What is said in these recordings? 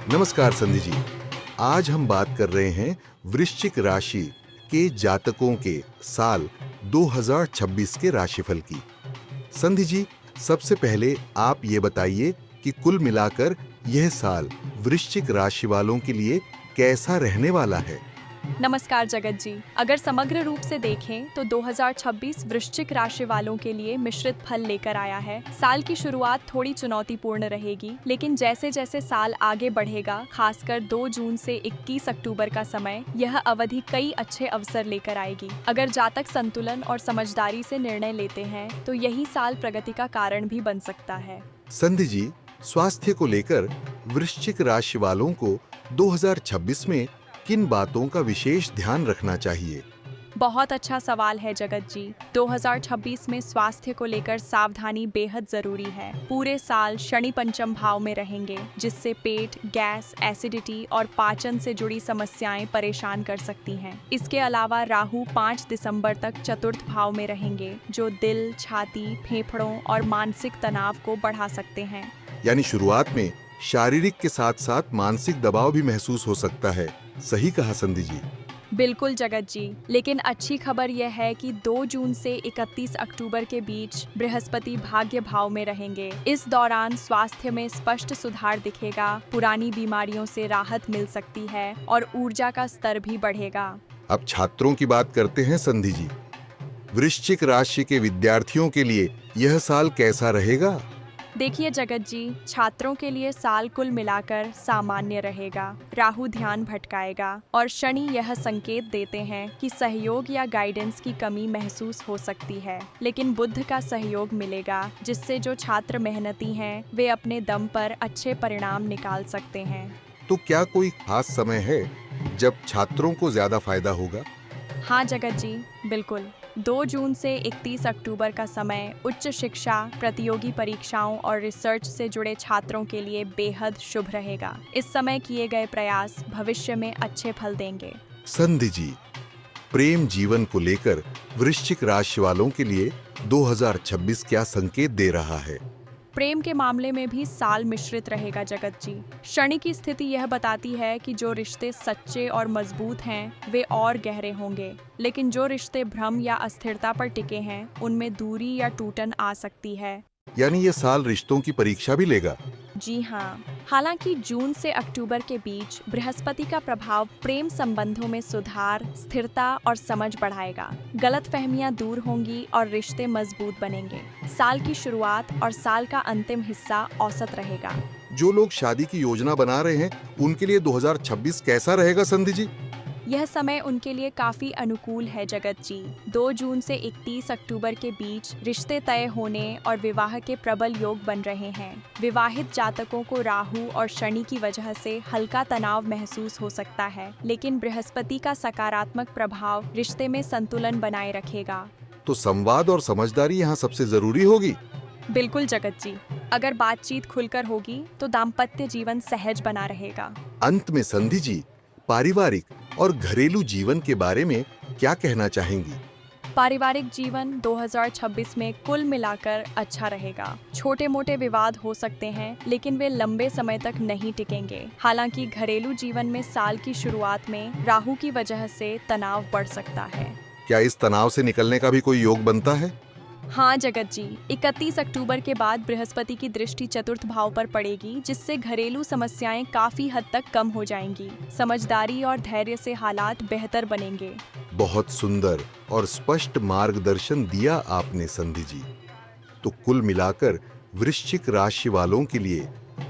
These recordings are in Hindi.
नमस्कार संधि जी। आज हम बात कर रहे हैं वृश्चिक राशि के जातकों के साल 2026 के राशिफल की। संधि जी, सबसे पहले आप ये बताइए कि कुल मिलाकर यह साल वृश्चिक राशि वालों के लिए कैसा रहने वाला है। नमस्कार जगत जी। अगर समग्र रूप से देखें तो 2026 वृश्चिक राशि वालों के लिए मिश्रित फल लेकर आया है। साल की शुरुआत थोड़ी चुनौतीपूर्ण रहेगी, लेकिन जैसे जैसे साल आगे बढ़ेगा, खासकर 2 जून से 21 अक्टूबर का समय, यह अवधि कई अच्छे अवसर लेकर आएगी। अगर जातक संतुलन और समझदारी से निर्णय लेते हैं, तो यही साल प्रगति का कारण भी बन सकता है। संधि जी, स्वास्थ्य को लेकर वृश्चिक राशि वालों को 2026 में किन बातों का विशेष ध्यान रखना चाहिए? बहुत अच्छा सवाल है जगत जी। 2026 में स्वास्थ्य को लेकर सावधानी बेहद जरूरी है। पूरे साल शनि पंचम भाव में रहेंगे, जिससे पेट, गैस, एसिडिटी और पाचन से जुड़ी समस्याएं परेशान कर सकती हैं। इसके अलावा राहु 5 दिसंबर तक चतुर्थ भाव में रहेंगे, जो दिल, छाती, फेफड़ों और मानसिक तनाव को बढ़ा सकते हैं। यानी शुरुआत में शारीरिक के साथ साथ मानसिक दबाव भी महसूस हो सकता है। सही कहा संधि जी। बिल्कुल जगत जी। लेकिन अच्छी खबर यह है कि 2 जून से 31 अक्टूबर के बीच बृहस्पति भाग्य भाव में रहेंगे। इस दौरान स्वास्थ्य में स्पष्ट सुधार दिखेगा, पुरानी बीमारियों से राहत मिल सकती है और ऊर्जा का स्तर भी बढ़ेगा। अब छात्रों की बात करते हैं संधि जी। वृश्चिक राशि के विद्यार्थियों के लिए यह साल कैसा रहेगा? देखिए जगत जी, छात्रों के लिए साल कुल मिलाकर सामान्य रहेगा। राहु ध्यान भटकाएगा और शनि यह संकेत देते हैं कि सहयोग या गाइडेंस की कमी महसूस हो सकती है, लेकिन बुध का सहयोग मिलेगा, जिससे जो छात्र मेहनती हैं, वे अपने दम पर अच्छे परिणाम निकाल सकते हैं। तो क्या कोई खास समय है जब छात्रों को ज्यादा फायदा होगा? हाँ जगत जी, बिल्कुल। 2 जून से 31 अक्टूबर का समय उच्च शिक्षा, प्रतियोगी परीक्षाओं और रिसर्च से जुड़े छात्रों के लिए बेहद शुभ रहेगा। इस समय किए गए प्रयास भविष्य में अच्छे फल देंगे। संधि जी, प्रेम जीवन को लेकर वृश्चिक राशि वालों के लिए 2026 क्या संकेत दे रहा है? प्रेम के मामले में भी साल मिश्रित रहेगा जगत जी। शनि की स्थिति यह बताती है कि जो रिश्ते सच्चे और मजबूत हैं, वे और गहरे होंगे, लेकिन जो रिश्ते भ्रम या अस्थिरता पर टिके हैं, उनमें दूरी या टूटन आ सकती है। यानी ये साल रिश्तों की परीक्षा भी लेगा। जी हाँ। हालांकि जून से अक्टूबर के बीच बृहस्पति का प्रभाव प्रेम संबंधों में सुधार, स्थिरता और समझ बढ़ाएगा। गलतफहमियां दूर होंगी और रिश्ते मजबूत बनेंगे। साल की शुरुआत और साल का अंतिम हिस्सा औसत रहेगा। जो लोग शादी की योजना बना रहे हैं, उनके लिए 2026 कैसा रहेगा संधि जी? यह समय उनके लिए काफी अनुकूल है जगत जी। 2 जून से 31 अक्टूबर के बीच रिश्ते तय होने और विवाह के प्रबल योग बन रहे हैं। विवाहित जातकों को राहु और शनि की वजह से हल्का तनाव महसूस हो सकता है, लेकिन बृहस्पति का सकारात्मक प्रभाव रिश्ते में संतुलन बनाए रखेगा। तो संवाद और समझदारी यहाँ सबसे जरूरी होगी। बिल्कुल जगत जी। अगर बातचीत खुलकर होगी तो दाम्पत्य जीवन सहज बना रहेगा। अंत में संधि जी, पारिवारिक और घरेलू जीवन के बारे में क्या कहना चाहेंगी? पारिवारिक जीवन 2026 में कुल मिलाकर अच्छा रहेगा। छोटे मोटे विवाद हो सकते हैं, लेकिन वे लंबे समय तक नहीं टिकेंगे। हालांकि घरेलू जीवन में साल की शुरुआत में राहु की वजह से तनाव बढ़ सकता है। क्या इस तनाव से निकलने का भी कोई योग बनता है? हाँ जगत जी, 31 अक्टूबर के बाद बृहस्पति की दृष्टि चतुर्थ भाव पर पड़ेगी, जिससे घरेलू समस्याएं काफी हद तक कम हो जाएंगी। समझदारी और धैर्य से हालात बेहतर बनेंगे। बहुत सुंदर और स्पष्ट मार्गदर्शन दिया आपने संधि जी। तो कुल मिलाकर वृश्चिक राशि वालों के लिए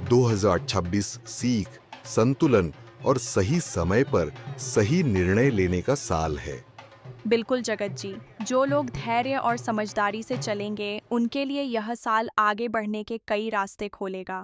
2026 सीख, संतुलन और सही समय पर सही निर्णय लेने का साल है। बिल्कुल जगत जी। जो लोग धैर्य और समझदारी से चलेंगे, उनके लिए यह साल आगे बढ़ने के कई रास्ते खोलेगा।